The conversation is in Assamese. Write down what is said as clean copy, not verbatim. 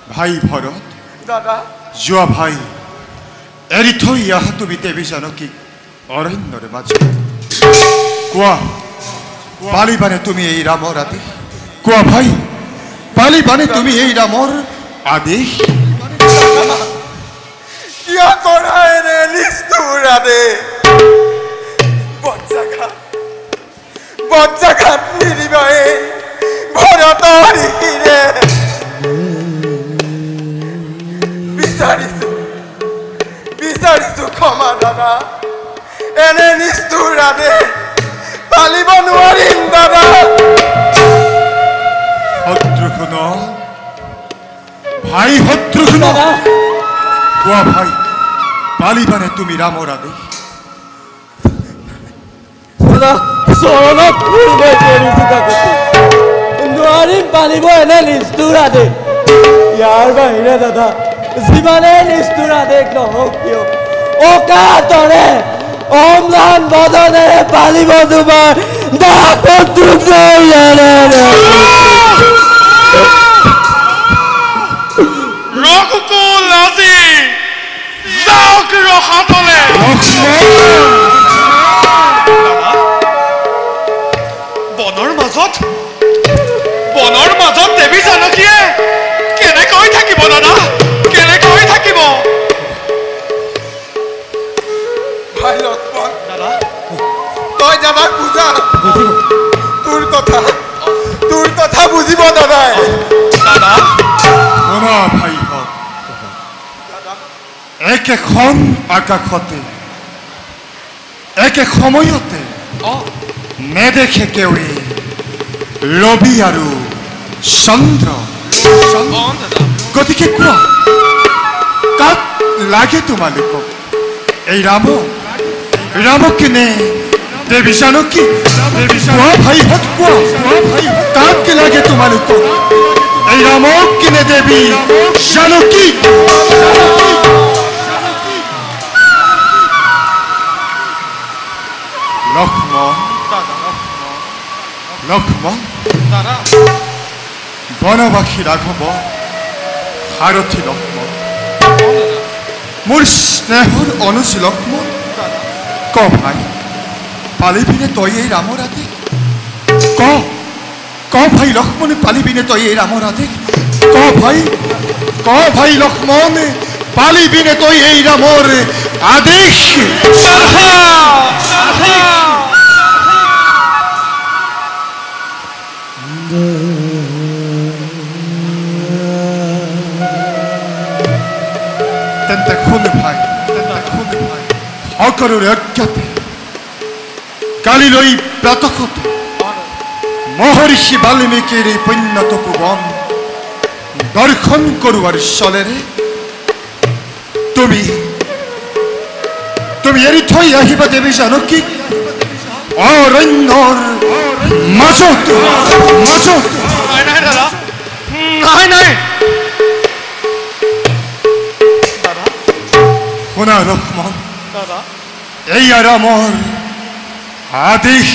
ভাই ভৰত দাদা যোৱা ভাই এৰি থৈ আহা তুমি দেৱী জানকী অৰণ্যৰ মাজত কোৱা পালিবানে তুমি এই ৰামৰ আদেশ কোৱা ভাই পালিবানে তুমি এই ৰামৰ আদেশ কিয় কৰা এনে নিষ্ঠুৰ আদেশ বজ্জাঘাত নিদিবাই ভৰতৰ শিৰে বিচাৰিছো ক্ষমা দাদা এনে নিষ্ঠুৰ আদেশ পালিব নোৱাৰিম দাদা শত্ৰুঘ্ন ভাই শত্ৰুঘ্ন কোৱা ভাই পালিবানে তুমি ৰামৰ আদেশ চৰণত পূৰ্বে কৰিছো কাকতি নোৱাৰিম পালিব এনে নিষ্ঠুৰ আদেশ ইয়াৰ বাহিৰে দাদা যিমানে নিষ্ঠুৰ আদেশ নহওক কিয় অকাতৰে অম্লান বদনেৰে পালিব তোমাৰ শত্ৰুঘ্ন ৰঘুকুল আজি যাওক ৰসাতলে বনৰ মাজত দেৱী জানকীয়ে কেনেকৈ থাকিব দাদা কেনেকৈ থাকিব ভাই লক্ষ্মণ দাদা তই দাদাক বুজা তোৰ কথা বুজিব দাদাই দাদা শুনা ভাই একেখন আকাশতে একে সময়তে নেদেখে কেউৱে ৰবি আৰু চন্দ্ৰ গতিকে কোৱা কাক লাগে তোমালোকক এই ৰামক নে দেৱী জানকী কোৱা ভাইহঁত কোৱা কাক লাগে তোমালোকক এই ৰামক নে দেৱী জানকী লক্ষ্মণ বনবাসী ৰাঘৱ সাৰথী লক্ষ্মণ মোৰ স্নেহৰ অনুজ লক্ষ্মণ ক ভাই পালিবিনে তই এই ৰামৰ আদেশ ক ভাই লক্ষ্মণ পালিবিনে তই এই ৰামৰ আদেশ ক ভাই লক্ষ্মণ পালিবিনে তই এই ৰামৰ আদেশ তেন্তে খুন ভাই সকলোৰে অজ্ঞাতে কালিলৈ প্ৰাতঃতে মহৰ্ষি বাল্মীকিৰ এই পুণ্যতপু বন দৰ্শন কৰোৱাৰ চলেৰে তুমি এৰি থৈ আহিবা দেৱী জানকী অৰণ্যৰ মাজত নাই দাদা নাই শুনা লক্ষ্মণ এই ৰামৰ আদেশ